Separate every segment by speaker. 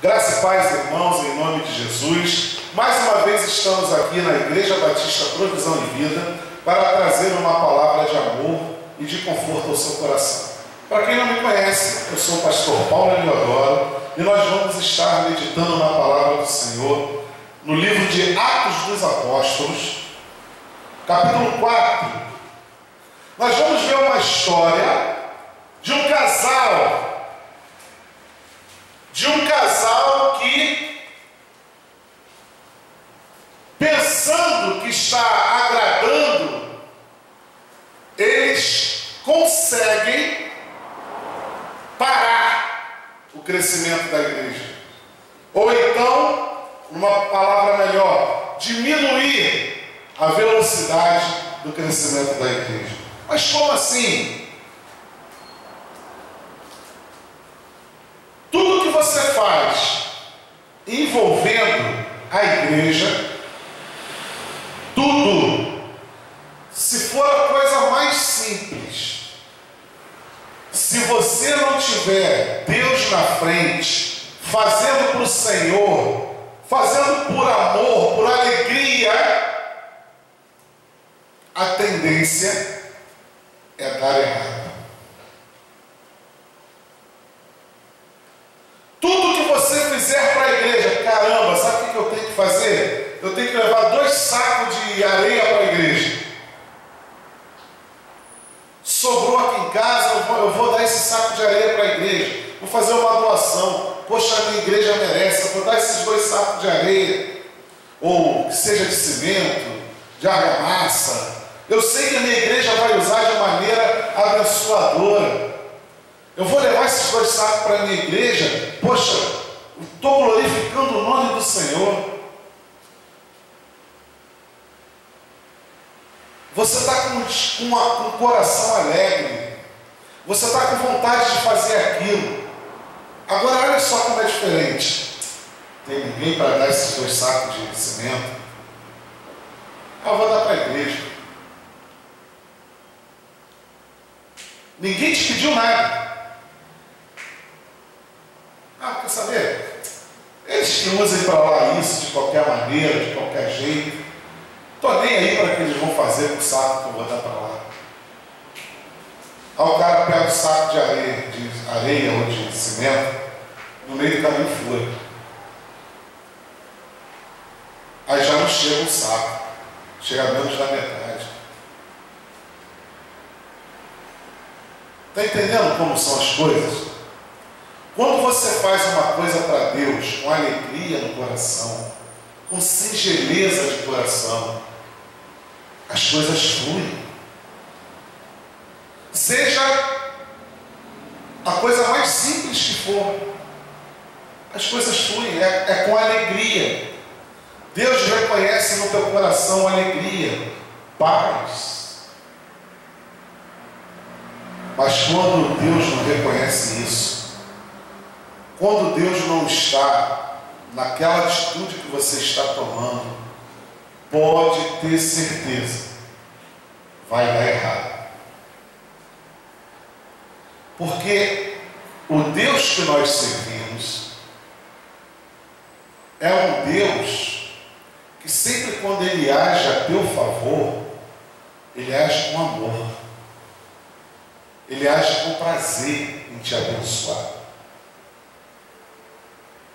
Speaker 1: Graça e paz, irmãos, em nome de Jesus. Mais uma vez estamos aqui na Igreja Batista Provisão e Vida para trazer uma palavra de amor e de conforto ao seu coração. Para quem não me conhece, eu sou o pastor Paulo Eliodoro e nós vamos estar meditando na palavra do Senhor no livro de Atos dos Apóstolos, capítulo 4. Nós vamos ver uma história de um casal que, pensando que está agradando, eles conseguem parar o crescimento da igreja. Ou então, uma palavra melhor, diminuir a velocidade do crescimento da igreja. Mas como assim? Tudo que você faz envolvendo a igreja, tudo, se for a coisa mais simples, se você não tiver Deus na frente, fazendo para o Senhor, fazendo por amor, por alegria, a tendência é dar errado. Tudo que você fizer para a igreja, caramba, sabe o que eu tenho que fazer? Eu tenho que levar 2 sacos de areia para a igreja. Sobrou aqui em casa, eu vou dar esse saco de areia para a igreja. Vou fazer uma doação. Poxa, a minha igreja merece. Eu vou dar esses 2 sacos de areia. Ou que seja de cimento, de argamassa. Eu sei que a minha igreja vai usar de maneira abençoadora. Eu vou levar esses 2 sacos para a minha igreja. Poxa, estou glorificando o nome do Senhor. Você está com um coração alegre. Você está com vontade de fazer aquilo. Agora olha só como é diferente. Tem ninguém para dar esses 2 sacos de cimento? Eu vou dar para a igreja. Ninguém te pediu nada. Quer saber? Eles que usem para lá isso de qualquer maneira, de qualquer jeito. Estou nem aí para o que eles vão fazer com o saco que eu vou dar para lá. Aí o cara pega o saco de areia ou de cimento, no meio do caminho fura. Aí já não chega o saco, chega menos da metade. Está entendendo como são as coisas? Quando você faz uma coisa para Deus com alegria no coração, com singeleza de coração, as coisas fluem. Seja a coisa mais simples que for, as coisas fluem, é com alegria. Deus reconhece no teu coração alegria, paz. Mas quando Deus não reconhece isso, quando Deus não está naquela atitude que você está tomando, pode ter certeza, vai dar errado. Porque o Deus que nós servimos é um Deus que sempre quando Ele age a teu favor, Ele age com amor. Ele age com prazer em te abençoar.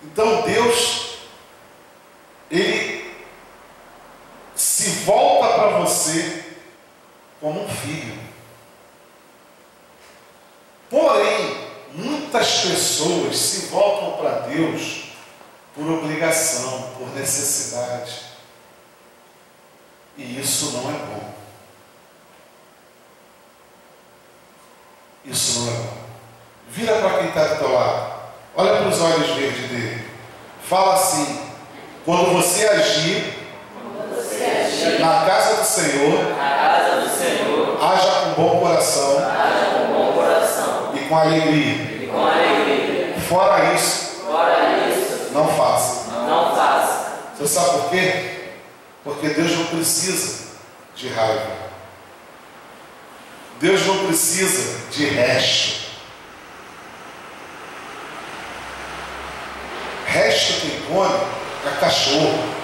Speaker 1: Então Deus, Ele se volta para você como um filho. Porém, muitas pessoas se voltam para Deus por obrigação, por necessidade. E isso não é bom. Isso não é bom. Vira para quem está do teu lado. Olha para os olhos verdes dele. Fala assim: quando você agir na casa do Senhor, haja com bom coração, e com alegria. Fora isso, não faça. Você sabe por quê? Porque Deus não precisa de raiva. Deus não precisa de resto. resto quem come é cachorro.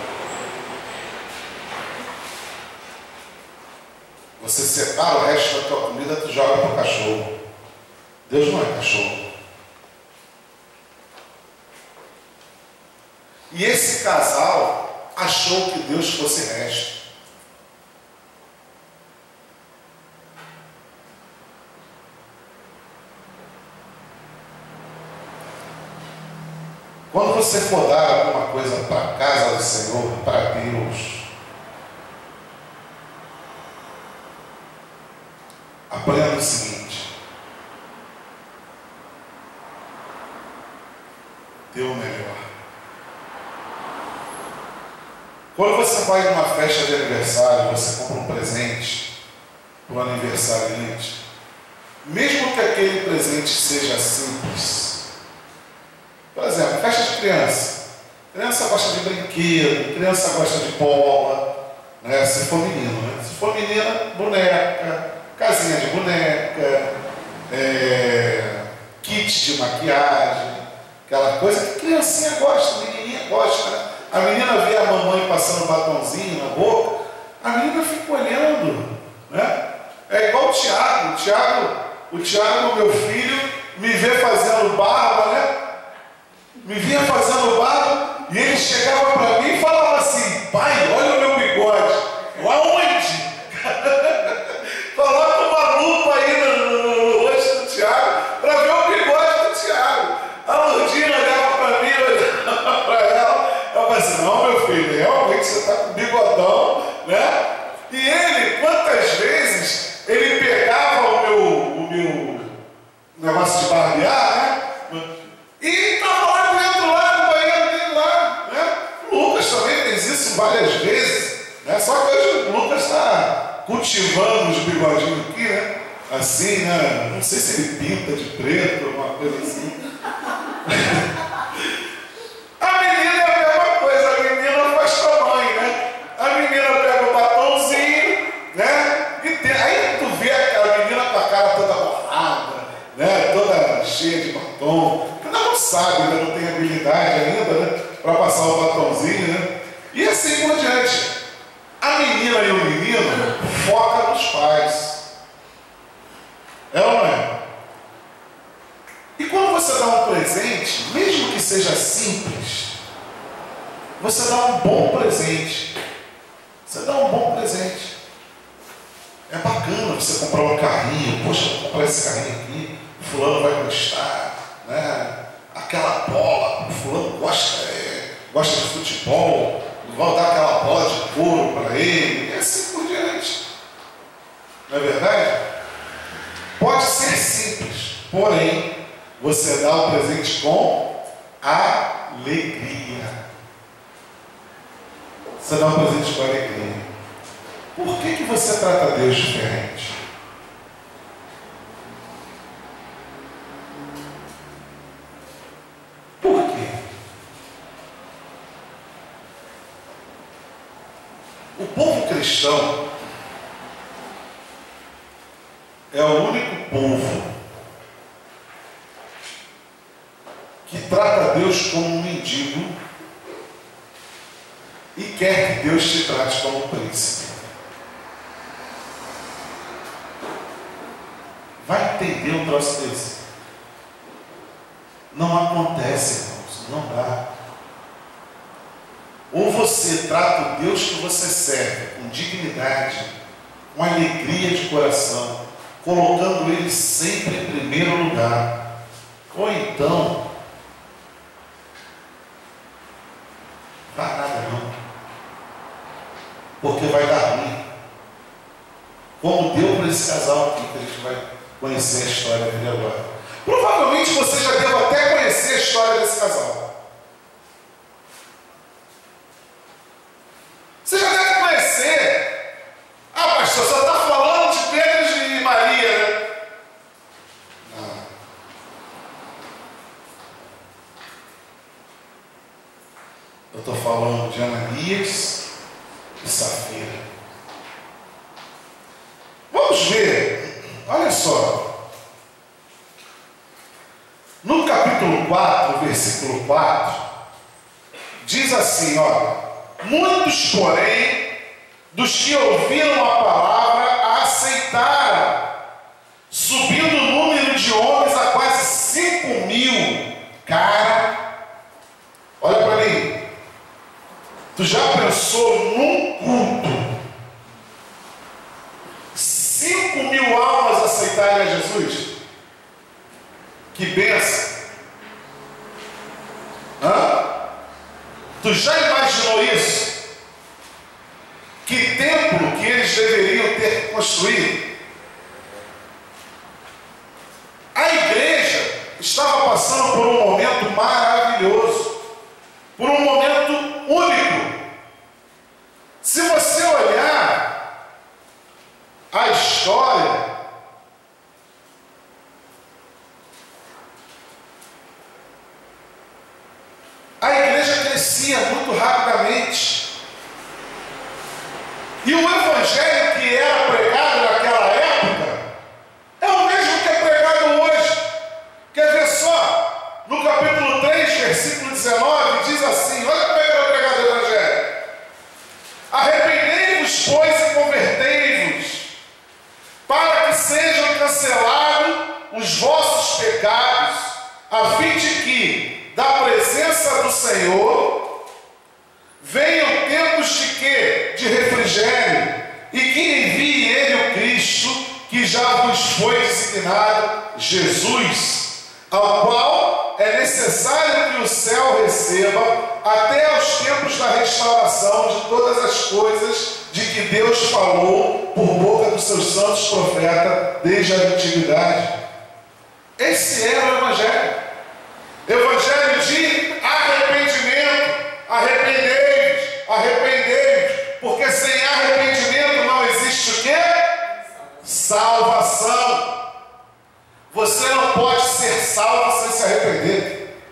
Speaker 1: Você separa o resto da tua comida, tu joga para o cachorro. Deus não é cachorro. E esse casal achou que Deus fosse resto. Quando você for dar alguma coisa para a casa do Senhor, para Deus, aprenda o seguinte: dê o melhor. Quando você vai numa festa de aniversário, você compra um presente para o aniversariante, mesmo que aquele presente seja simples. Por exemplo, festa de criança. Criança gosta de brinquedo, criança gosta de bola, né? Se for menino, né? Se for menina, boneca, casinha de boneca, kit de maquiagem, aquela coisa que criancinha gosta, menininha gosta, né? A menina vê a mamãe passando um batonzinho na boca, a menina fica olhando, né? É igual o Tiago, meu filho, me vê fazendo barba, né? Me vinha fazendo barba e ele chegava para mim e falava assim: pai, olha o meu bigode. Aonde? Coloca uma lupa aí no rosto do Tiago para ver o bigode do Tiago. A Lourdinha olhava para mim, olhava para ela. Ela falava assim: não, meu filho, realmente você está com bigodão, né? E ele, quantas vezes, ele pegava o meu negócio de barbear, né? E estava lá dentro, lá no banheiro dele, lá, né? O Lucas também fez isso várias vezes, né? Só que hoje o Lucas está cultivando os bigodinhos aqui, né? Assim, né? Não sei se ele pinta de preto, alguma coisa assim. A menina é a mesma coisa, a menina faz tamanho, né? A menina pega o batomzinho, né? E aí tu vê aquela menina com a cara toda borrada, né? Toda cheia de batom. Não sabe, né? Não tem habilidade ainda, né? Para passar o batomzinho, né? E assim por diante. A menina e o menino foca nos pais. É ou não é? E quando você dá um presente, mesmo que seja simples, você dá um bom presente. Você dá um bom presente. É bacana você comprar um carrinho. Poxa, vou comprar esse carrinho aqui, o fulano vai gostar, né? Aquela bola, o fulano gosta de futebol, vão dar aquela bola de couro para ele, e assim por diante. Não é verdade? Pode ser simples, porém, você dá o presente com alegria. Você dá um presente com alegria. Por que você trata Deus diferente? Por quê? O povo cristão é o único povo que trata Deus como um mendigo e quer que Deus te trate como um príncipe. Vai entender um troço desse? Não acontece, irmãos, não dá. Ou você trata o Deus que você serve com dignidade, com alegria de coração, colocando Ele sempre em primeiro lugar, ou então, não dá nada não, porque vai dar ruim, como deu para esse casal aqui, que a gente vai conhecer a história dele agora. Provavelmente você já deve até conhecer a história desse casal. Você já deve conhecer. Ah, pastor, só está falando de Pedro e Maria, né? Não. Eu estou falando de Ananias e Safira. Vamos ver. Olha só. No capítulo 4, versículo 4, diz assim, olha: muitos, porém, dos que ouviram a palavra a aceitaram, subindo o número de homens a quase 5.000. Cara, olha para mim. Tu já pensou num culto 5.000 almas aceitarem a Jesus? Que bênção! Tu já imaginou isso? Que templo que eles deveriam ter construído? A igreja estava passando por um momento maravilhoso, por um momento único. Se você olhar a história, a igreja crescia muito rapidamente. E o evangelho que era pregado naquela época é o mesmo que é pregado hoje. Quer ver só? No capítulo 3, versículo 19, diz assim: olha como era pregado o evangelho. Arrependei-vos, pois, e convertei-vos, para que sejam cancelados os vossos pecados, a fim de que, da presença do Senhor, venham tempos de quê? De refrigério, e que envie Ele o Cristo, que já vos foi designado, Jesus, ao qual é necessário que o céu receba até aos tempos da restauração de todas as coisas de que Deus falou por boca dos seus santos profetas desde a antiguidade. Esse era o Evangelho. Evangelho de arrependimento. Arrependei-vos, arrependei-vos, porque sem arrependimento não existe o quê? Salvação. Você não pode ser salvo sem se arrepender.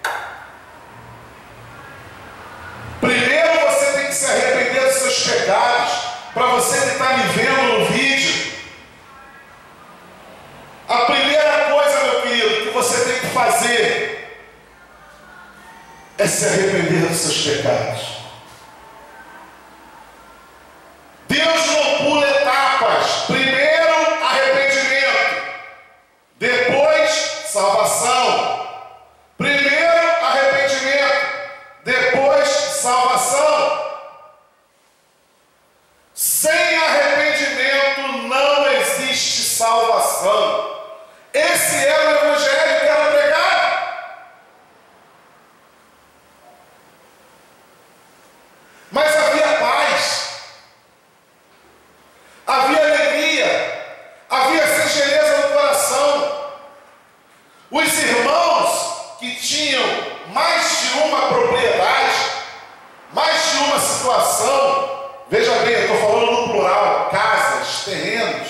Speaker 1: Primeiro você tem que se arrepender dos seus pecados. Para você que está me vendo no vídeo, a primeira coisa, meu querido, que você tem que fazer é se arrepender dos seus pecados. Deus não pula etapas. Primeiro arrependimento, depois salvação. Primeiro arrependimento, depois salvação. Sem arrependimento não existe salvação. Esse era o evangelho que era pregado. Mas havia paz, havia alegria, havia singeleza no coração. Os irmãos que tinham mais de uma propriedade, mais de uma situação, veja bem, eu estou falando no plural, casas, terrenos,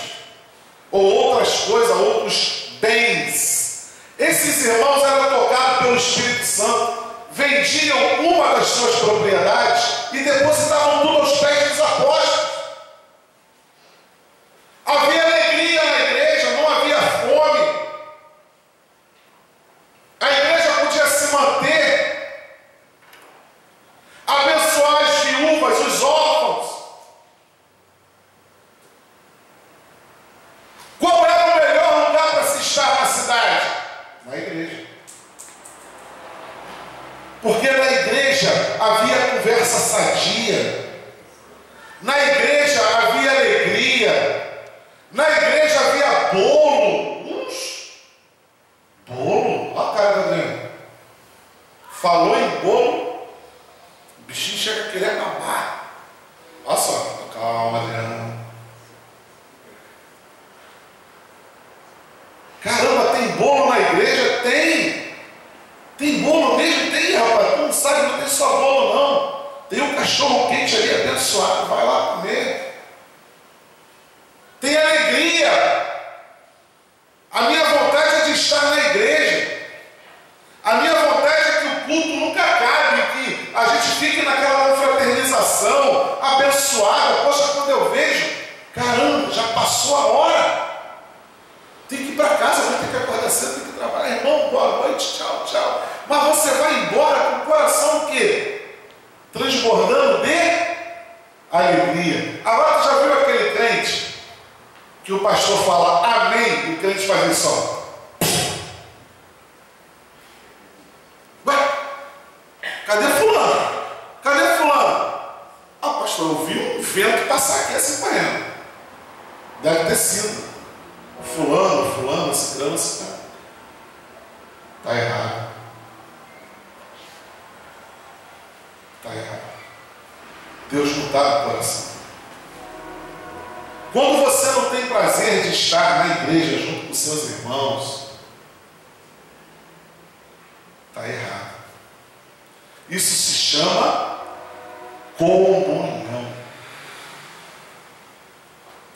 Speaker 1: ou outras coisas, outros bens. Esses irmãos eram tocados pelo Espírito Santo, vendiam uma das suas propriedades e depositavam tudo aos pés dos apóstolos. Havia alegria na igreja, não havia fome. A igreja podia se manter, abençoar as viúvas, os órfãos. Qual era o melhor lugar para se estar na cidade? Na igreja. Porque na igreja havia conversa sadia, na igreja havia alegria, na igreja havia bolo. Bolo? Olha a cara da Adriana. Falou em bolo, o bichinho chega a querer acabar. Olha só, calma, Adriana. Caramba, tem bolo na igreja? Tem! Tem bolo mesmo? Tem, rapaz. Tu não sabe, não tem só bolo, não. Tem um cachorro quente ali abençoado. Vai lá comer. Tem alegria. A minha vontade é de estar na igreja. A minha vontade é que o culto nunca acabe, que a gente fique naquela confraternização abençoada. Poxa, quando eu vejo, caramba, já passou a hora. Tem que ir para casa, vai ter que acordar cedo, tem que trabalhar. Irmão, boa noite, tchau, tchau. Mas você vai embora com o coração o quê? crente faz isso, ó. Ué, cadê fulano? Cadê fulano? Ah, pastor, eu vi um vento passar aqui assim correndo. Deve ter sido. Fulano, ciclano. Está errado. Está errado. Deus não está no coração. Quando você não tem prazer de estar na igreja junto com seus irmãos, está errado. Isso se chama comunhão.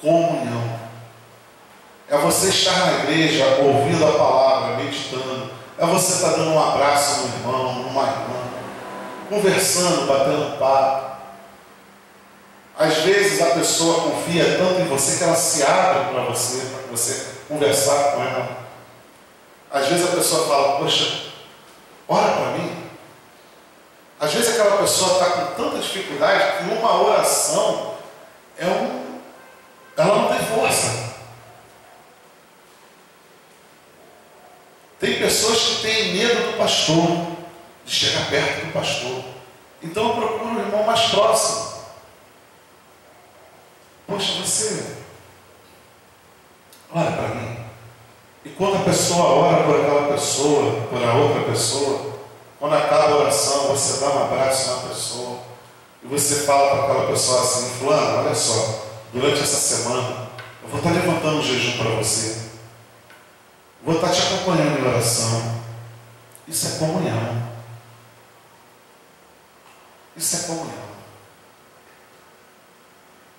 Speaker 1: Comunhão. É você estar na igreja, ouvindo a palavra, meditando. É você estar dando um abraço no irmão, numa irmã, conversando, batendo papo. Às vezes a pessoa confia tanto em você que ela se abre para você conversar com ela. Às vezes a pessoa fala, poxa, ora para mim. Às vezes aquela pessoa está com tanta dificuldade que uma oração ela não tem força. Tem pessoas que têm medo do pastor, de chegar perto do pastor. Então eu procuro o irmão mais próximo. Poxa, você ora para mim. E quando a pessoa ora por aquela pessoa, por a outra pessoa, quando acaba a oração, você dá um abraço na pessoa e você fala para aquela pessoa assim, fulano, olha só, durante essa semana eu vou estar levantando um jejum para você. Vou estar te acompanhando em oração. Isso é comunhão. Isso é comunhão.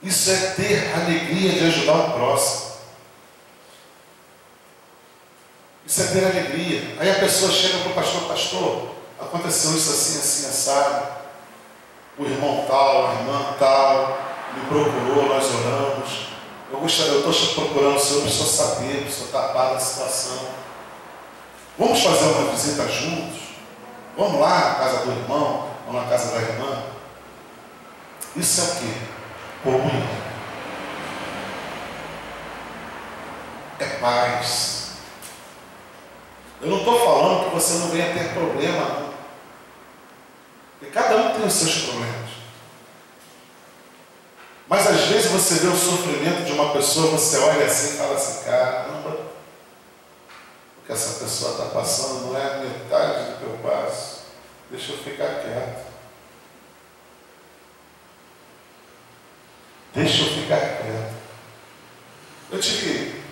Speaker 1: Isso é ter alegria de ajudar o próximo. Isso é ter alegria. Aí a pessoa chega para o pastor, pastor, aconteceu isso assim, assim, assado. O irmão tal, a irmã tal, me procurou, nós oramos. Eu estou procurando o senhor, preciso saber, preciso tapar da situação. Vamos fazer uma visita juntos? Vamos lá na casa do irmão, ou na casa da irmã? Isso é o quê? Comunhão. É paz. Eu não estou falando que você não venha ter problema, não. Porque cada um tem os seus problemas. Mas às vezes você vê o sofrimento de uma pessoa, você olha assim e fala assim, caramba, o que essa pessoa está passando não é a metade do que eu passo. Deixa eu ficar quieto. Deixa eu ficar quieto. Eu tive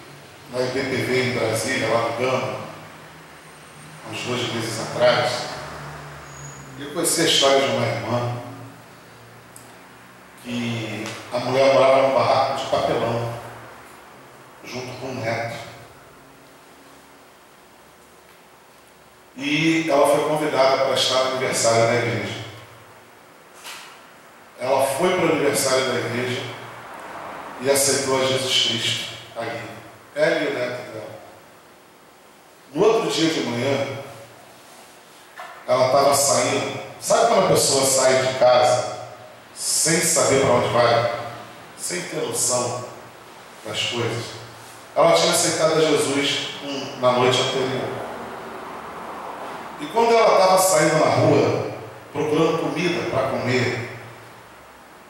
Speaker 1: na IBPV em Brasília, lá no Gama, uns 2 meses atrás, e eu conheci a história de uma irmã que a mulher morava num barraco de papelão, junto com um neto. E ela foi convidada para estar no aniversário da igreja. Ela foi para o aniversário da igreja e aceitou a Jesus Cristo ali. Ela e o neto dela. No outro dia de manhã, ela estava saindo. Sabe quando a pessoa sai de casa sem saber para onde vai? Sem ter noção das coisas? Ela tinha aceitado a Jesus na noite anterior. E quando ela estava saindo na rua, procurando comida para comer,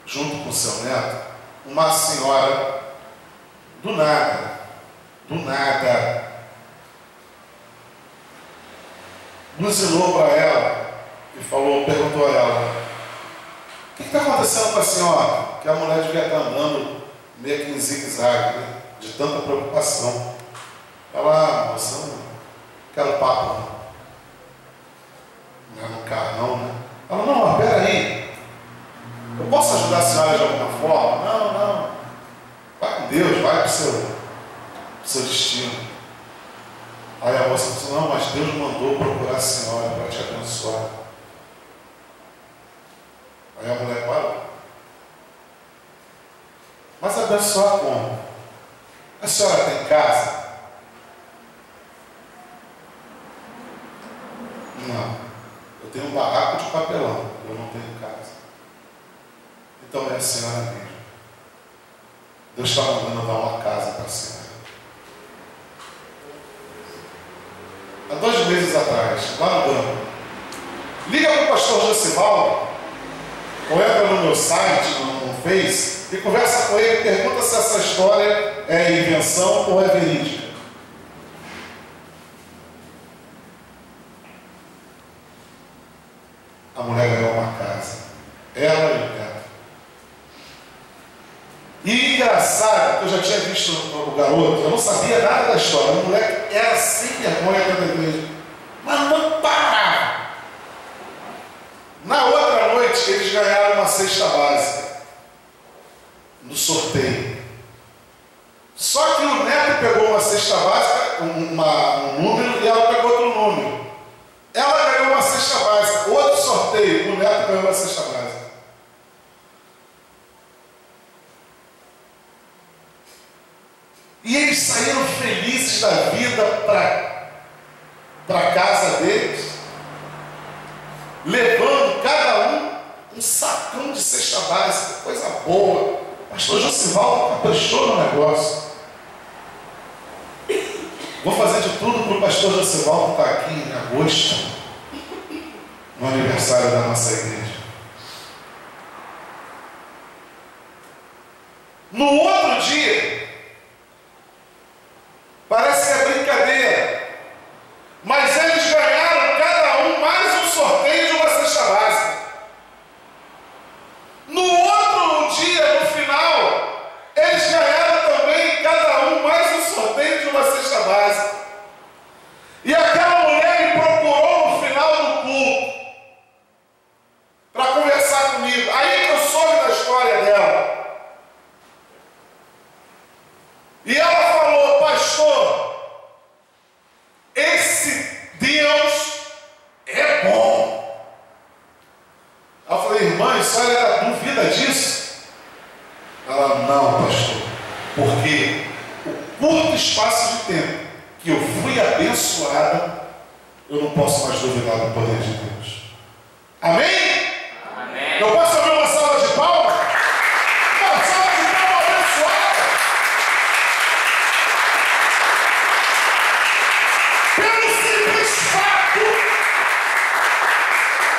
Speaker 1: junto com seu neto, uma senhora, do nada, buzinou para ela e perguntou a ela, o que está acontecendo com a senhora? Que a mulher devia estar andando meio que em zigue-zague, né? De tanta preocupação. Ela, moça, não quero papo, não. Não é no carro, não, né? Ela, não, mas peraí. Eu posso ajudar a senhora de alguma forma? Não. Vai com Deus, vai para o seu destino. Aí a moça disse, não, mas Deus mandou procurar a senhora para te abençoar. Aí a mulher parou. Mas abençoar como? A senhora tem casa? Não. Eu tenho um barraco de papelão. Eu não tenho casa. Então é a senhora mesmo. Deus está mandando dar uma casa para a senhora. há 2 meses atrás, lá no banco. Liga para o pastor Josivaldo, ou entra no meu site, no Face, e conversa com ele, pergunta se essa história é invenção ou é verídica. A mulher ganhou uma casa. Ela e o neto. E engraçado, que eu já tinha visto o garoto, eu não sabia nada da história. O moleque era sem vergonha dentro da igreja, mas não parava. Na outra noite, eles ganharam uma cesta básica no sorteio. Só que o neto pegou uma cesta básica, um número, e ela pegou outro número. Ela ganhou uma cesta básica, outro sorteio, o neto ganhou uma cesta básica. E eles saíram felizes da vida para a casa deles, levando cada um sacão de cesta básica, coisa boa. O pastor Josivaldo caprichou no negócio. Vou fazer de tudo para o pastor Josivaldo estar aqui em agosto, no aniversário da nossa igreja. No outro dia, parece que é brincadeira, mas eles ganharam cada um mais um sorteio de uma cesta básica. No outro dia, no final, eles ganharam também cada um mais um sorteio de uma cesta básica. E aquela mulher me procurou no final do culto para conversar comigo. Aí que eu soube da história dela. E ela falou: pastor, esse Deus é bom. Eu falei: irmã, a senhora duvida disso? Ela: não, pastor, porque o curto espaço de tempo que eu fui abençoada, eu não posso mais duvidar do poder de Deus. Amém? Amém. Eu posso abrir uma salva de palmas? Uma salva de palmas abençoada. Pelo simples fato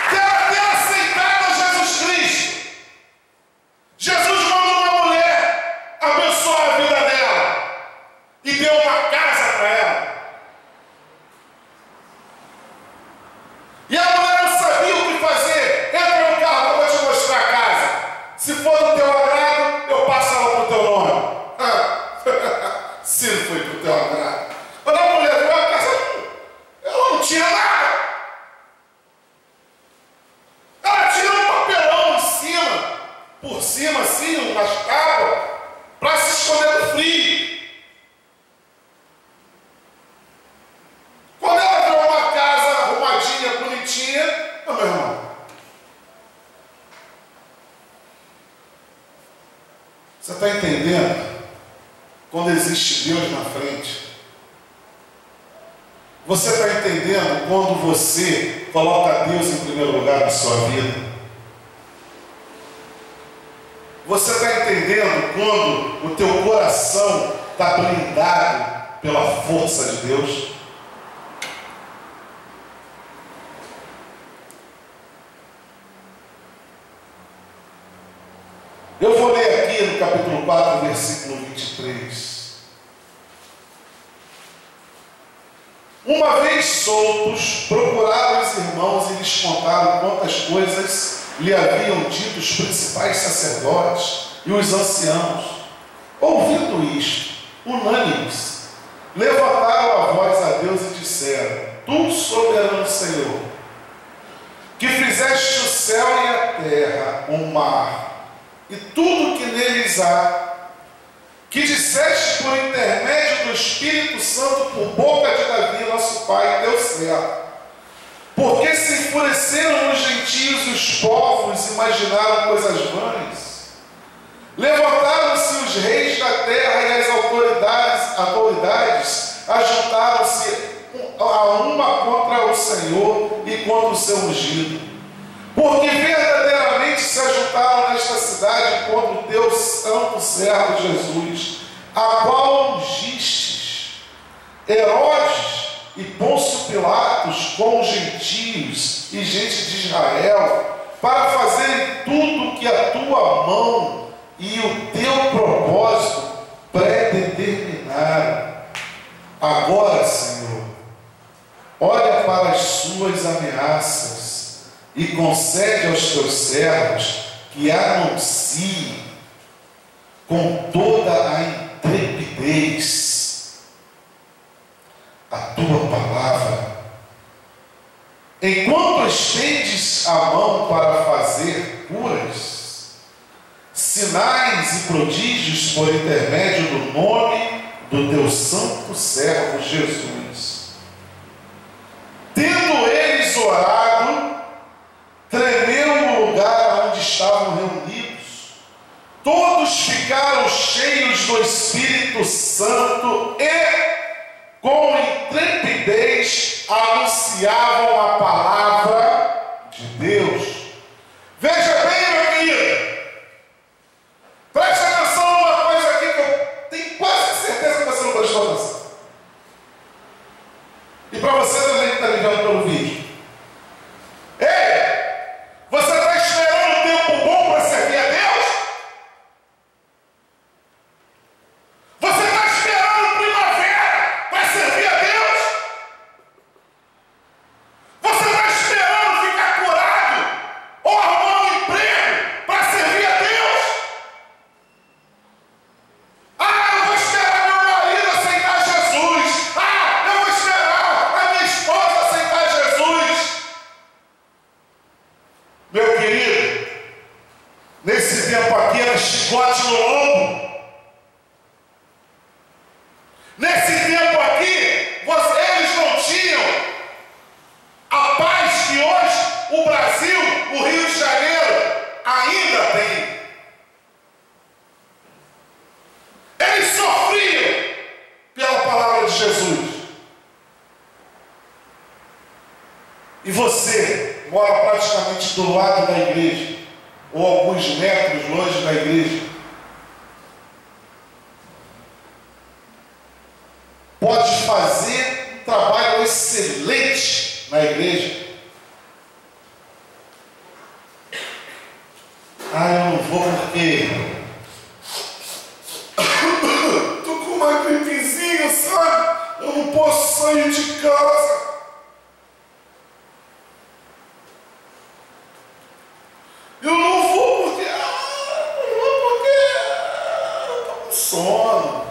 Speaker 1: de ela ter aceitado Jesus Cristo. Jesus mandou uma mulher abençoar a vida dela e deu uma casa para ela. E a mulher não sabia o que fazer. Entra no carro, eu vou te mostrar a casa. Se for do teu agrado, eu passo ela para o teu nome. Se não foi para o teu agrado. Quando a mulher viu a casa, ela não tinha nada. Ela tinha um papelão em cima, por cima assim, umas tábuas, para se esconder do frio. Quando ela viu uma casa arrumadinha, bonitinha, meu irmão, você está entendendo? Quando existe Deus na frente, você está entendendo quando você coloca Deus em primeiro lugar na sua vida? Você está entendendo quando o teu coração está blindado pela força de Deus? Eu vou ler aqui no capítulo 4, versículo 23. Uma vez soltos, procuraram os irmãos e lhes contaram quantas coisas lhe haviam dito os principais sacerdotes e os anciãos. Ouvindo isto, unânimes, levantaram a voz a Deus e disseram: Tu, soberano Senhor, que fizeste o céu e a terra, o mar, e tudo que neles há, que disseste por intermédio do Espírito Santo por boca de Davi, nosso pai, teu servo. Porque se enfureceram os gentios e os povos, imaginaram coisas vãs. Levantaram-se os reis da terra e as autoridades ajuntaram-se a uma contra o Senhor e contra o seu ungido. Porque verdadeiramente se ajuntaram nesta cidade contra o teu santo servo Jesus, a qual ungistes. Herodes e Pôncio Pilatos com os gentios e gente de Israel, para fazerem tudo que a tua mão e o teu propósito predeterminaram. Agora, Senhor, olha para as suas ameaças e concede aos teus servos que anunciem com toda a intrepidez a tua palavra, enquanto estendes a mão para fazer curas, sinais e prodígios por intermédio do nome do teu santo servo Jesus. Tendo eles orado, tremeu o lugar onde estavam reunidos. Todos ficaram cheios do Espírito Santo e, com intrepidez, anunciavam a palavra de Deus. Veja bem, meu querido, preste atenção numa coisa aqui que eu tenho quase certeza que você não prestou atenção. E para você também que está ligando pelo vídeo. Ei, você está esperando um tempo bom para servir a Deus? Você está esperando primavera para servir a Deus? Você está esperando ficar curado ou arrumar um emprego para servir a Deus? Ah, eu vou esperar meu marido aceitar Jesus. Ah, eu vou esperar a minha esposa aceitar Jesus. Meu querido, nesse tempo aqui era chicote no ombro. Nesse tempo aqui, eles não tinham a paz que hoje o Brasil, o Rio de Janeiro, ainda tem. Eles sofriam pela palavra de Jesus. E você mora praticamente do lado da igreja, ou alguns metros longe da igreja. Pode fazer um trabalho excelente na igreja. Ah, eu não vou porque estou com uma gripezinha, sabe? Eu não posso sair de casa. Eu não vou porque eu estou com sono.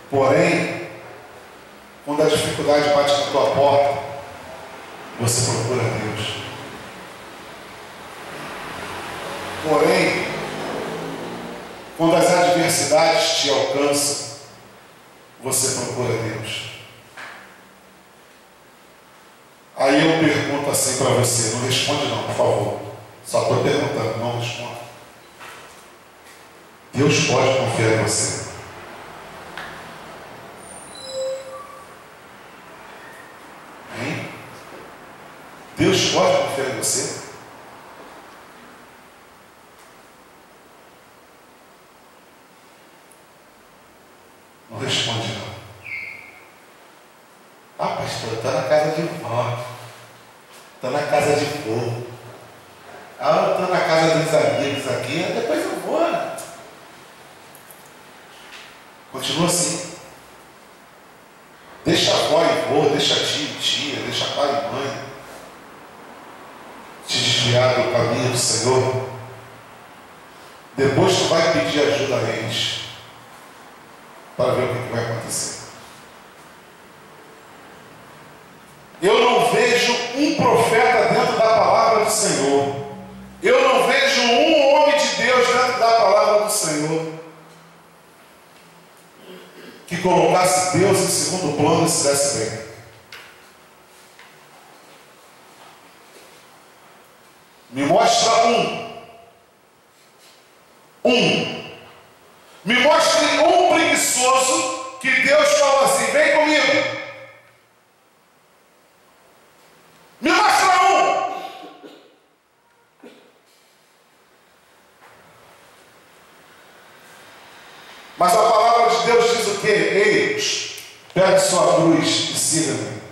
Speaker 1: Porém, quando a dificuldade bate na tua porta, você procura Deus. Porém, quando as adversidades te alcançam, você procura Deus. Aí eu pergunto assim para você, não responde não, por favor. Só estou perguntando, não responda. Deus pode confiar em você. Hein? Deus pode confiar em você? Não responde não. Ah, pastor, eu estou na casa de vó. Estou na casa de povo. Ah, eu estou na casa dos amigos aqui. Depois eu vou. Né? Continua assim. Deixa a avó e vô, deixa a tia e tia, deixa pai e mãe te desviar do caminho do Senhor. Depois tu vai pedir ajuda a eles para ver o que vai acontecer. Eu não vejo um profeta dentro da palavra do Senhor. Eu não vejo um homem de Deus dentro da palavra do Senhor que colocasse Deus em segundo plano e se desse bem. Me mostra Me mostre um preguiçoso que Deus falou assim, vem comigo. Me mostra um. Mas a palavra de Deus diz o quê? Ei, Pegue sua cruz e siga-me.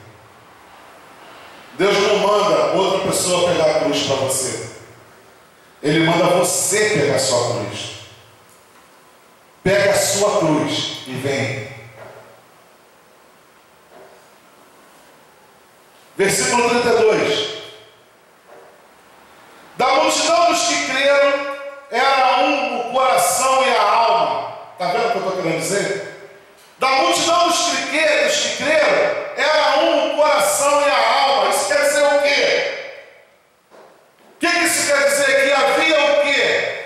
Speaker 1: Deus não manda outra pessoa pegar a cruz para você. Ele manda você pegar a sua cruz. Pega a sua cruz e vem. Versículo 32. Da multidão dos que creram, era um o coração e a alma. Está vendo o que eu estou querendo dizer? Da multidão dos que creram, era um o coração e a alma. Isso quer dizer o quê? O que isso quer dizer? Que havia o quê?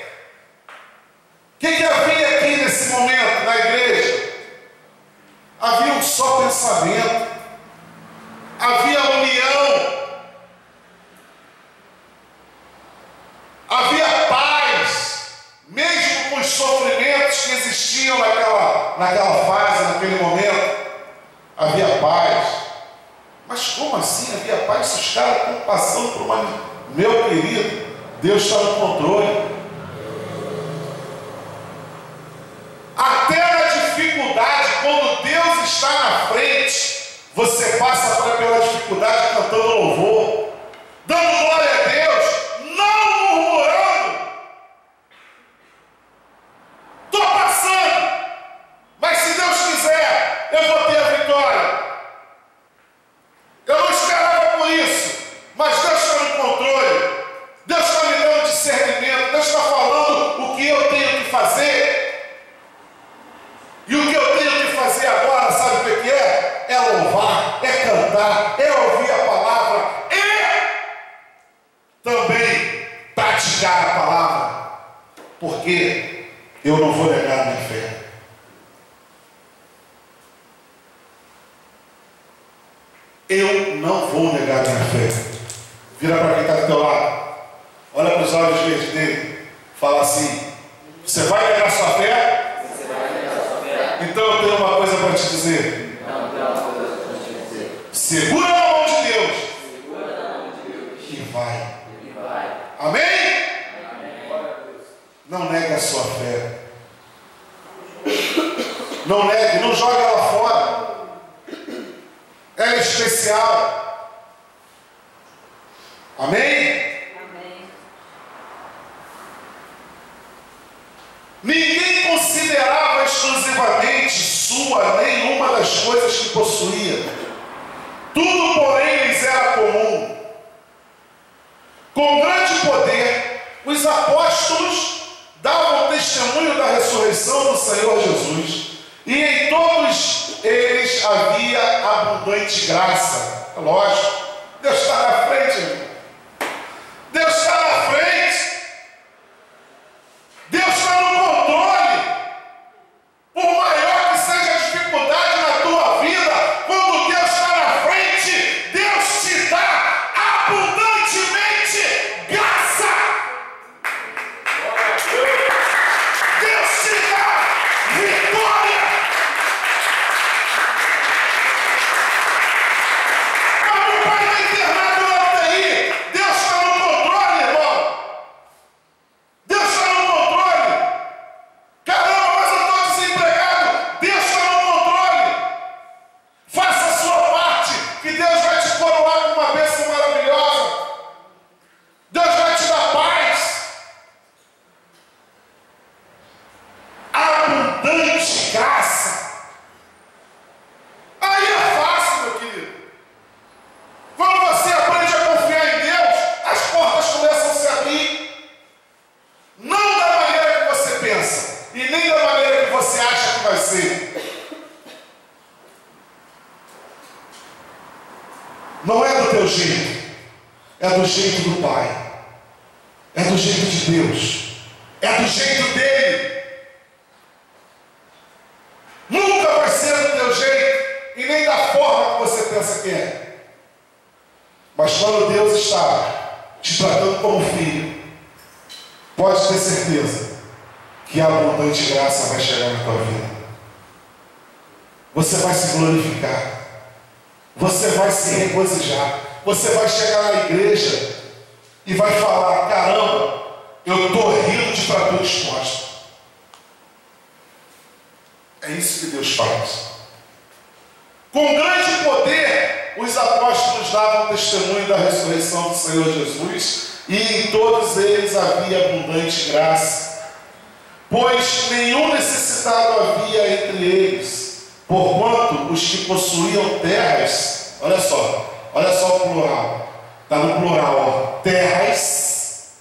Speaker 1: O que havia aqui nesse momento na igreja? Havia um só pensamento. Havia união. Havia paz. Mesmo com os sofrimentos que existiam naquela fase, naquele momento. Havia paz. Mas como assim havia paz se os caras estão passando por uma... Meu querido, Deus está no controle. Até na dificuldade, quando Deus está na frente, você passa pela dificuldade cantando louvor, dando glória a Deus, não murmurando. Estou passando, mas se Deus quiser, eu vou ter a vitória. Eu não esperava por isso, mas Deus está no controle. Deus está me dando discernimento. Deus está falando o que eu tenho que fazer. E o que eu tenho que fazer agora, sabe o que é? É louvar, é cantar, é ouvir a palavra e também praticar a palavra. Porque eu não vou negar a minha fé. Eu não vou negar a minha fé. Vira para quem está do teu lado. Olha para os olhos verdes dele. Fala assim: você vai negar sua fé? Você vai negar sua fé? Então eu tenho uma coisa para te dizer. Segura na mão de Deus. Segura na mão de Deus. E vai. Amém? Amém? Não negue a sua fé. Não negue, não jogue ela fora. Ela é especial. Amém? Amém? Ninguém considerava exclusivamente sua nenhuma das coisas que possuía. Tudo, porém, lhes era comum. Com grande poder, os apóstolos davam testemunho da ressurreição do Senhor Jesus. E em todos eles havia abundante graça. É lógico, Deus está na frente, irmão. Deus está na frente. Deus está no controle. Por maior que seja a dificuldade na tua vida, quando Deus está na frente, Deus te dá abundantemente graça. Deus te dá vitória. Mas o pai está internado na UTI. Deus está no controle, irmão. Deus está no controle. Caramba, mas eu estou desempregado. Deus está no controle. Faça a sua parte, que Deus vai te coroar com uma bênção maravilhosa. Deus vai te dar paz. Abundante graça. Aí é fácil, meu querido. Quando você aprende a confiar em Deus, as portas começam a se abrir. Não da maneira que você pensa e nem da maneira que você acha que vai ser. Não é do teu jeito, é do jeito do Pai, é do jeito de Deus, é do jeito dele. Nunca vai ser do teu jeito e nem da forma que você pensa que é. Mas quando Deus está te tratando como filho, pode ter certeza que a abundante graça vai chegar na tua vida. Você vai se glorificar. Você vai se regozijar. Você vai chegar na igreja e vai falar: caramba, eu estou rindo de fratura exposta. É isso que Deus faz. Com grande poder, os apóstolos davam testemunho da ressurreição do Senhor Jesus, e em todos eles havia abundante graça, pois nenhum necessitado havia entre eles, porquanto os que possuíam terras, olha só o plural, está no plural, ó, terras,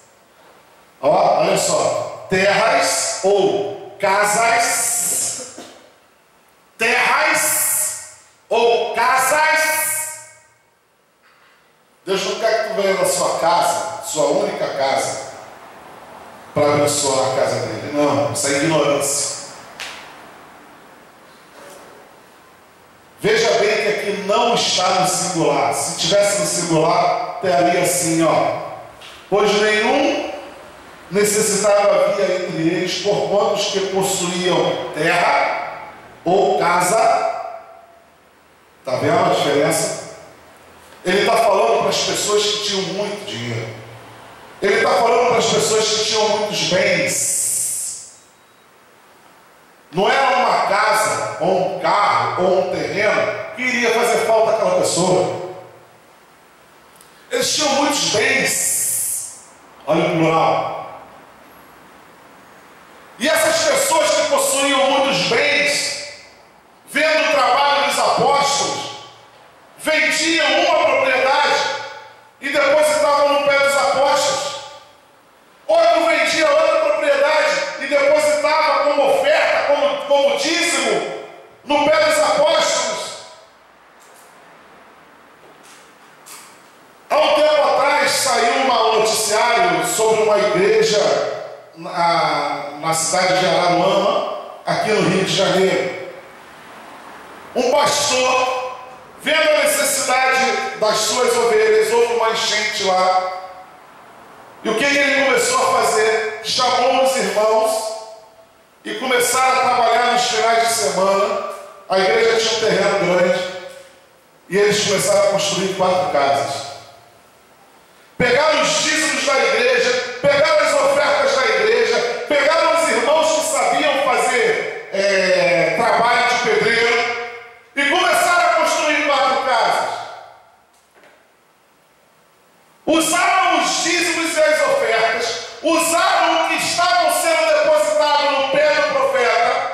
Speaker 1: ó, olha só, terras ou casas, terras ou casas. Deus não quer que tu venha na sua casa, sua única casa, para abençoar a casa dele. Não, isso é ignorância. Veja bem que aqui não está no singular. Se tivesse no singular, estaria assim, ó. Pois nenhum necessitado havia entre eles, porquanto os que possuíam terra ou casa. Está vendo a diferença? Ele está falando para as pessoas que tinham muito dinheiro. Ele está falando para as pessoas que tinham muitos bens. Não era uma casa, ou um carro, ou um terreno que iria fazer falta àquela pessoa. Eles tinham muitos bens. Olha o plural. E essas pessoas que possuíam muitos bens, vendo o trabalho dos apóstolos, vendiam uma propriedade e depositavam no pé dos apóstolos. Outro vendia outra propriedade e depositava como oferta, como dízimo, no pé dos apóstolos. Há um tempo atrás saiu um noticiário sobre uma igreja na cidade de Araruama, aqui no Rio de Janeiro. Um pastor, vendo a necessidade das suas ovelhas, houve uma enchente lá. E o que ele começou a fazer? Chamou os irmãos e começaram a trabalhar nos finais de semana. A igreja tinha um terreno grande e eles começaram a construir 4 casas. Pegaram os dízimos da igreja, pegaram as ofertas da igreja, pegaram os irmãos que sabiam fazer trabalho de pedreiro e começaram a construir 4 casas. Usaram os dízimos e as ofertas, usaram o que estavam sendo depositado no pé do profeta,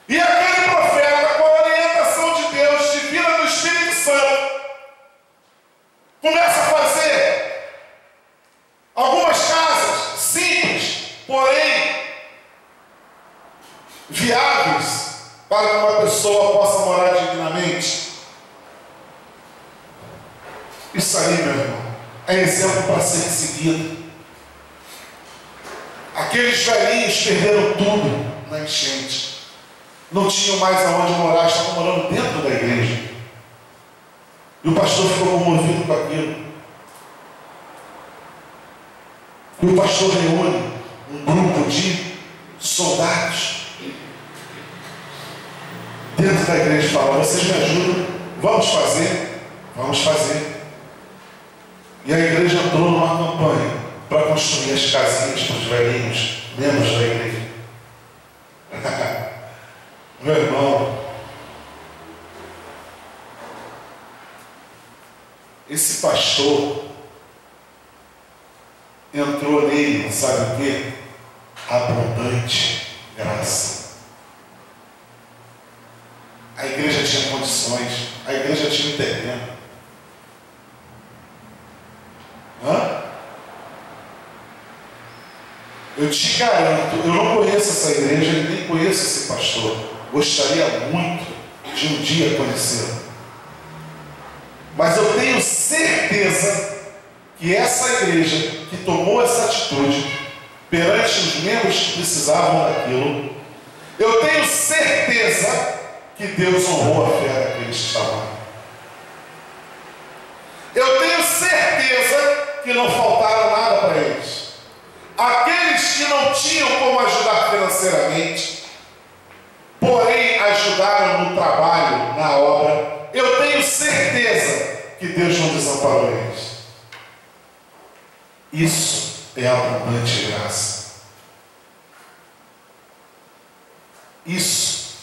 Speaker 1: e aquele profeta, com a orientação de Deus, divina do Espírito Santo, começa a fazer algumas casas simples, porém viáveis, para que uma pessoa possa morar dignamente. Isso aí, meu irmão, é exemplo para ser seguido. Aqueles velhinhos perderam tudo na enchente. Não tinham mais aonde morar, estavam morando dentro da igreja. E o pastor ficou comovido com aquilo. E o pastor reúne um grupo de soldados dentro da igreja e fala: vocês me ajudam? Vamos fazer? Vamos fazer. E a igreja entrou numa campanha para construir as casinhas para os velhinhos, membros da igreja. Meu irmão, esse pastor entrou nele, sabe o quê? Abundante graça. A igreja tinha condições, a igreja tinha terreno. Eu te garanto, eu não conheço essa igreja, nem conheço esse pastor. Gostaria muito de um dia conhecê-lo. Mas eu tenho certeza que essa igreja que tomou essa atitude perante os membros que precisavam daquilo, eu tenho certeza que Deus honrou a fé daqueles que estavam lá. Eu tenho certeza que não faltaram nada para eles. Aqueles que não tinham como ajudar financeiramente, porém ajudaram no trabalho, na obra, eu tenho certeza que Deus não desamparou eles. Isso é abundante graça. Isso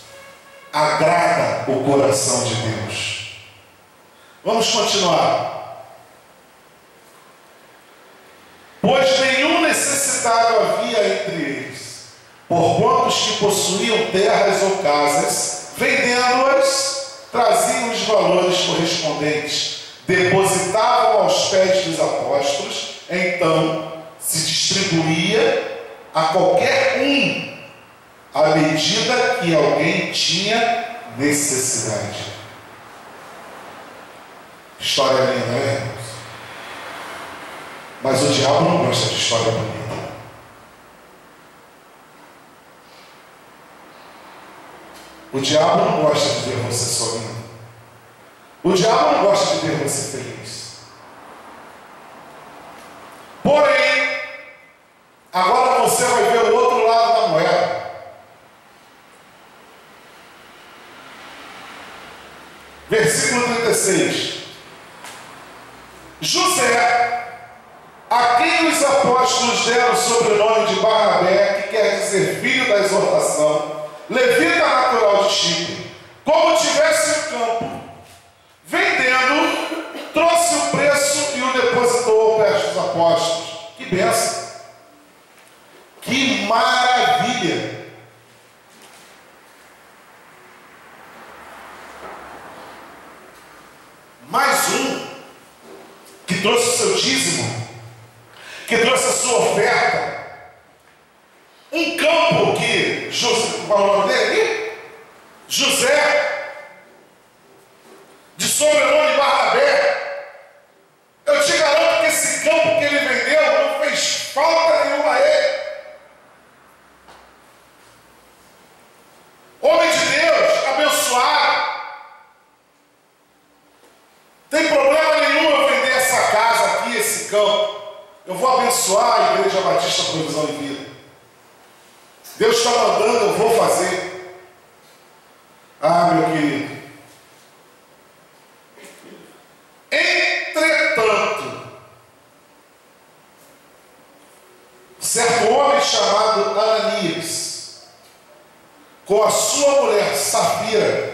Speaker 1: agrada o coração de Deus. Vamos continuar. Pois nenhum necessitado havia entre eles, porquanto os que possuíam terras ou casas, vendendo-as, traziam os valores correspondentes, depositavam aos pés dos apóstolos, então se distribuía a qualquer um à medida que alguém tinha necessidade. História linda, né, irmãos? Mas o diabo não gosta de história bonita. O diabo não gosta de ver você sorrindo. O diabo não gosta de ver você feliz. Porém, agora você vai ver o outro lado da moeda. Versículo 36. José, a quem os apóstolos deram o sobrenome de Barnabé, que quer dizer filho da exortação, levita natural de Chipre, como tivesse um campo, vendendo, trouxe o preço e o depositou ao pé dos apóstolos. Que bênção! Que maravilha! Mais um que trouxe o seu dízimo, que trouxe a sua oferta. Um campo que José, qual é o nome dele aqui? José, de sobrenome Barnabé. Eu te garanto que esse campo que ele vendeu não fez falta nenhuma a ele. Homem de Deus, abençoado. Tem problema nenhum eu vender essa casa aqui, esse campo. Eu vou abençoar a Igreja Batista Provisão e Vida. Deus está mandando, eu vou fazer. Ah, meu querido. Entretanto, certo homem chamado Ananias, com a sua mulher Safira,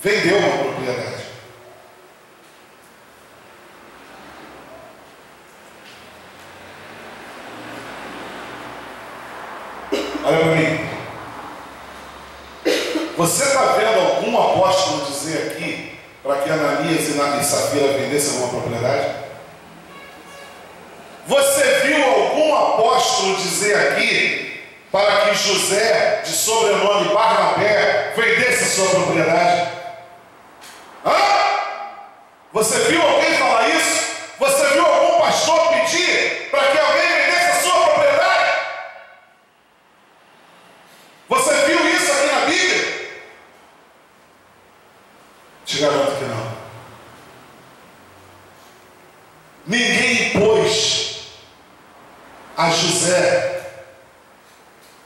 Speaker 1: vendeu uma propriedade. Olha para mim. Você está vendo algum apóstolo dizer aqui para que Ananias e Safira vendessem alguma propriedade? Você viu algum apóstolo dizer aqui para que José, de sobrenome Barnabé, vendesse a sua propriedade? Hã? Você viu alguém falar isso? Você viu algum pastor pedir para que alguém vendesse a sua propriedade? Você viu isso aqui na Bíblia? Te garanto que não. Ninguém impôs a José,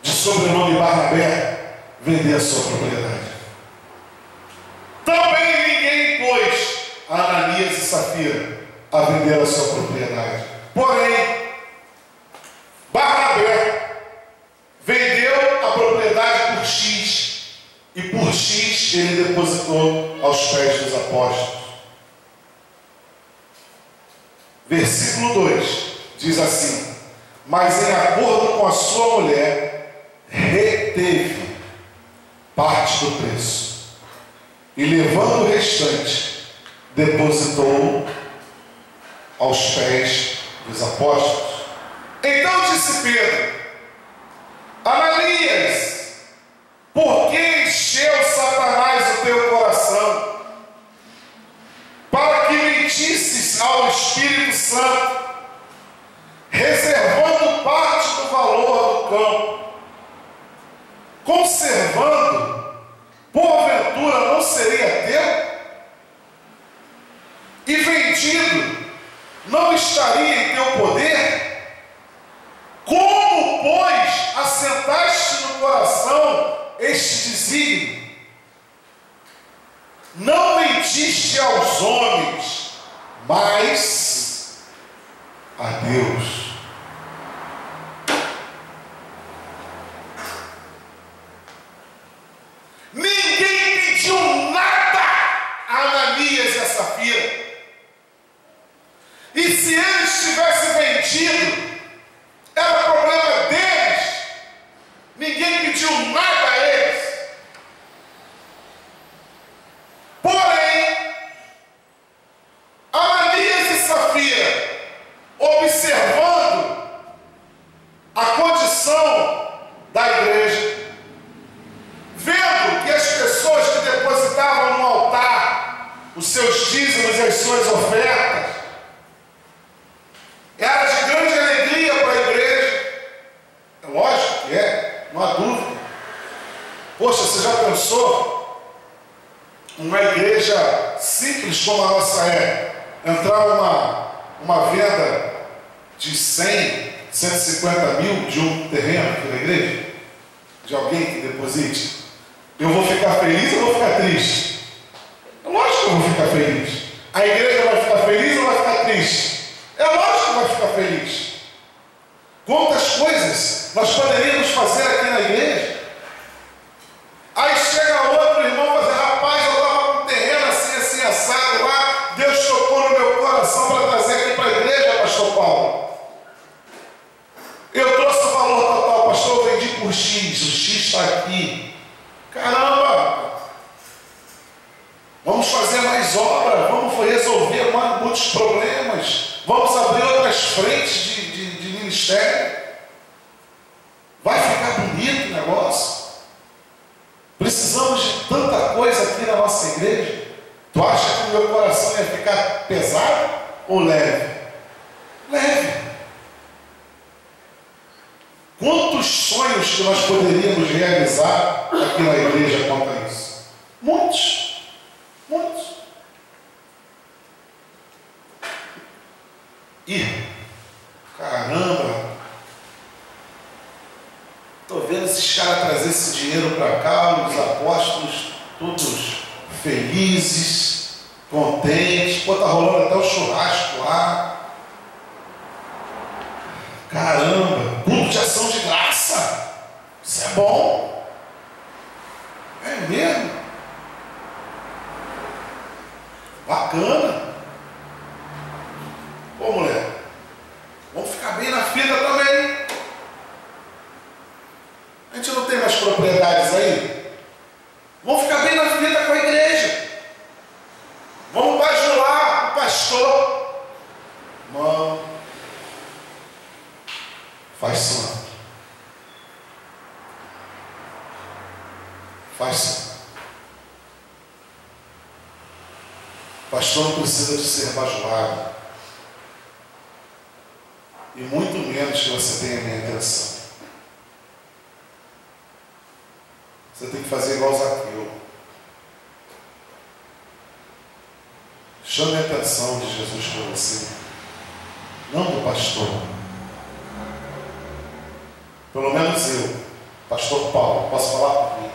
Speaker 1: de sobrenome Barnabé, vender a sua propriedade. Também ninguém impôs a Ananias e Safira a vender a sua propriedade. Porém, Barnabé vendeu a propriedade por X, e por X ele depositou aos pés dos apóstolos. Versículo 2 diz assim: mas em acordo com a sua mulher, reteve parte do preço, e levando o restante, depositou aos pés dos apóstolos. Então disse Pedro: Ananias, por que encheu Satanás o teu coração, para que mentisses ao Espírito Santo, reservando parte do valor do campo, conservando, porventura não seria teu? E vendido, não estaria em teu poder? Como, pois, assentaste no coração este desígnio? Não mentiste aos homens, mas a Deus. e a Safira. E se eles tivessem vendido, era problema deles. Ninguém pediu nada a eles. Porém, Ananias e Safira, observando a condição da igreja, vendo que as pessoas que depositavam no altar os seus dízimos e as suas ofertas, era de grande alegria para a igreja. É lógico que é, não há dúvida. Poxa, você já pensou uma igreja simples como a nossa entrar uma venda de 100, 150 mil de um terreno aqui na igreja? De alguém que deposite? Eu vou ficar feliz ou vou ficar triste? É lógico que eu vou ficar feliz. A igreja vai ficar feliz ou vai ficar triste? É lógico que vai ficar feliz. Quantas coisas nós poderíamos fazer aqui na igreja? Aí chega outro irmão e fala: rapaz, eu estava com um terreno assim, assim, assado lá, Deus tocou no meu coração para trazer aqui para a igreja, pastor Paulo. Eu trouxe o valor total, pastor, eu vendi por X, o X está aqui. Caramba! Vamos fazer mais obra, vamos resolver muitos problemas, vamos abrir outras frentes de ministério. Vai ficar bonito o negócio. Precisamos de tanta coisa aqui na nossa igreja. Tu acha que o meu coração ia ficar pesado ou leve? Leve. Quantos sonhos que nós poderíamos realizar aqui na igreja quanto a isso? Muitos. Muitos. E, caramba, estou vendo esses caras trazer esse dinheiro para cá, os apóstolos, todos felizes, contentes. Pô, tá rolando até o churrasco lá. Caramba, culto de ação de graça. Isso é bom. É mesmo. Bacana. Pô, mulher, vamos ficar bem na fila também. A gente não tem mais propriedades aí? Vamos ficar bem na fila com a igreja. Vamos bajular o pastor. Irmão, faz isso não. Faz isso. O pastor não precisa de ser bajulado. E muito menos que você tenha a minha intenção. Você tem que fazer igual Zaqueu. Chame a atenção de Jesus para você. Não do pastor. Pelo menos eu, pastor Paulo, posso falar por mim,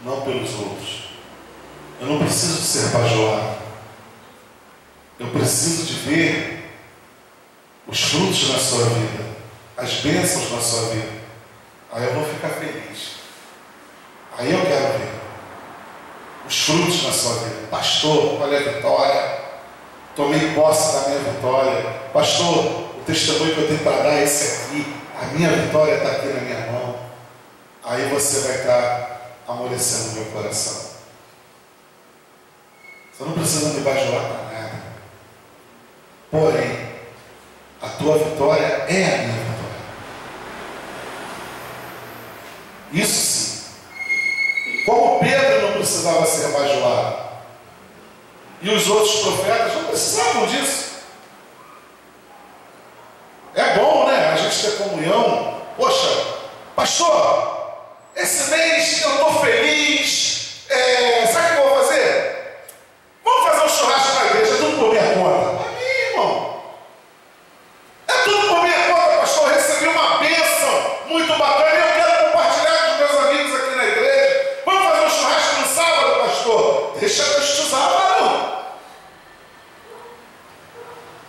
Speaker 1: não pelos outros. Eu não preciso de ser bajulado. Eu preciso de ver os frutos na sua vida, as bênçãos na sua vida. Aí eu vou ficar feliz. Aí eu quero ver os frutos na sua vida. Pastor, olha a vitória. Tomei posse da minha vitória. Pastor, o testemunho que eu tenho para dar é esse aqui. A minha vitória está aqui na minha mão. Aí você vai estar amolecendo o meu coração. Você não precisa me bajular para nada. Porém, a tua vitória é a minha vitória. Isso sim. Como Pedro não precisava ser bajulado, e os outros profetas não precisavam disso. É bom, né? A gente ter comunhão. Poxa, pastor, esse mês eu estou feliz. Sabe o que eu vou fazer? Vamos fazer um churrasco na igreja, tudo por minha conta. Aí, irmão. É tudo por minha conta, pastor. Eu recebi uma bênção muito bacana e eu quero compartilhar com os meus amigos aqui na igreja. Vamos fazer um churrasco no sábado, pastor? Deixa Deus te usar, não.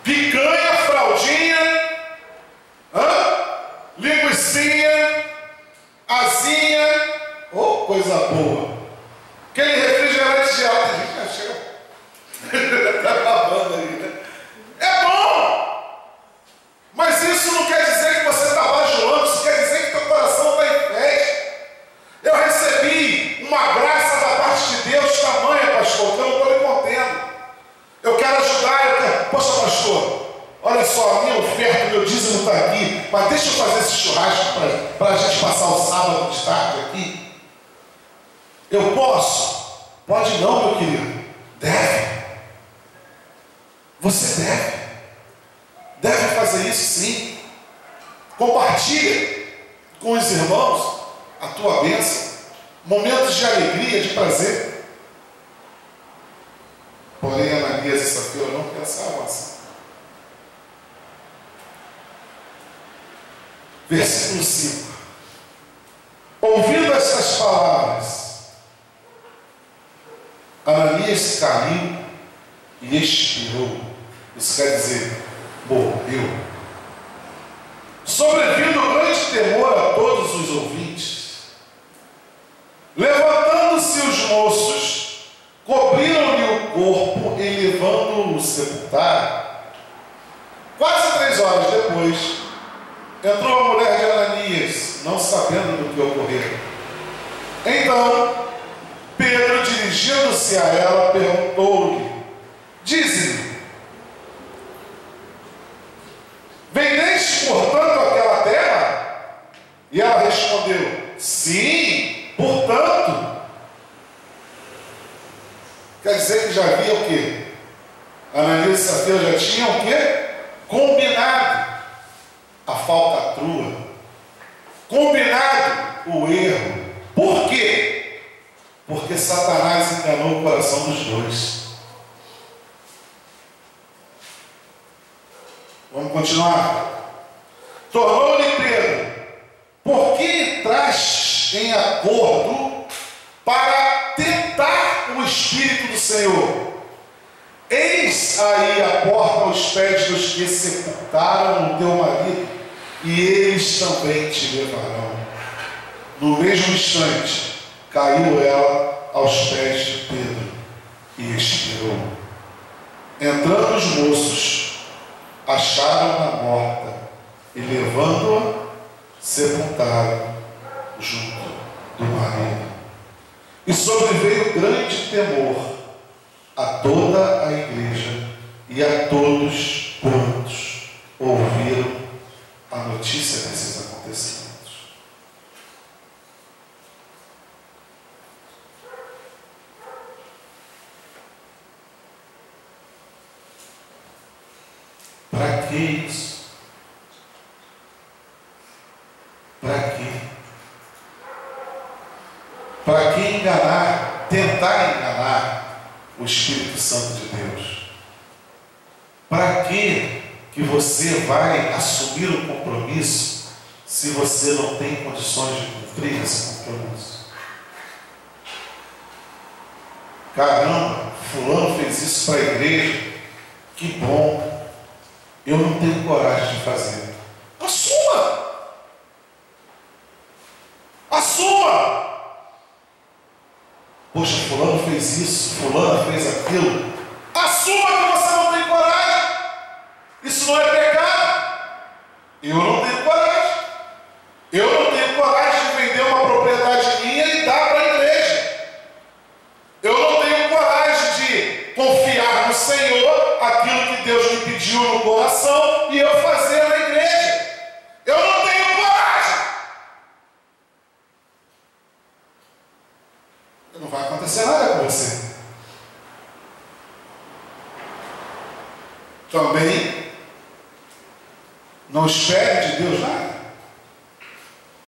Speaker 1: Picanha, fraldinha, linguicinha, poxa pastor, olha só, a minha oferta, meu dízimo está aqui, mas deixa eu fazer esse churrasco para a gente passar o sábado de tarde aqui. Eu posso? Pode não, meu querido. Deve. Você deve. Deve fazer isso sim. Compartilha com os irmãos a tua bênção. Momentos de alegria, de prazer. Porém, Ananias e Safira não pensavam assim. Versículo 5. Ouvindo estas palavras, Ananias caiu e expirou. Isso quer dizer, morreu. Sobrevindo grande temor a todos os ouvintes. Levantando-se os moços, cobriram-lhe o corpo e levando-o sepultaram. Quase 3 horas depois, entrou a mulher de Ananias, não sabendo do que ocorrera. Então, Pedro, dirigindo-se a ela, perguntou-lhe: dize-me, vendeste, portanto, aquela terra? E ela respondeu: sim, portanto. Quer dizer que já havia o quê? Ananias e Safira já tinham o quê? Combinado a falcatrua, combinado o erro. Por quê? Porque Satanás enganou o coração dos dois. Vamos continuar. Tornou-lhe Pedro: por que entraste em acordo para tentar o Espírito do Senhor? Eis aí a porta aos pés dos que sepultaram o teu marido, e eles também te levarão. No mesmo instante, caiu ela aos pés de Pedro e expirou. Entrando os moços, acharam-na morta e, levando-a, sepultaram junto do marido. E sobreveio grande temor a toda a igreja e a todos quantos ouviram a notícia desses acontecimentos. Para que isso? Para quê? Para que enganar, tentar enganar o Espírito Santo de Deus? Para que você vai assumir um compromisso se você não tem condições de cumprir esse compromisso? Caramba, fulano fez isso para a igreja, que bom. Eu não tenho coragem de fazer. Assuma! Assuma! Poxa, fulano fez isso, fulana fez aquilo. Assuma que você não tem coragem. Isso não é pecado. Eu não tenho coragem. Eu não tenho coragem de vender uma propriedade minha e dar para a igreja. Eu não tenho coragem de confiar no Senhor aquilo que Deus me pediu no coração e eu fazer na igreja. Eu não tenho coragem. Não vai acontecer nada com você. Também não espere de Deus nada.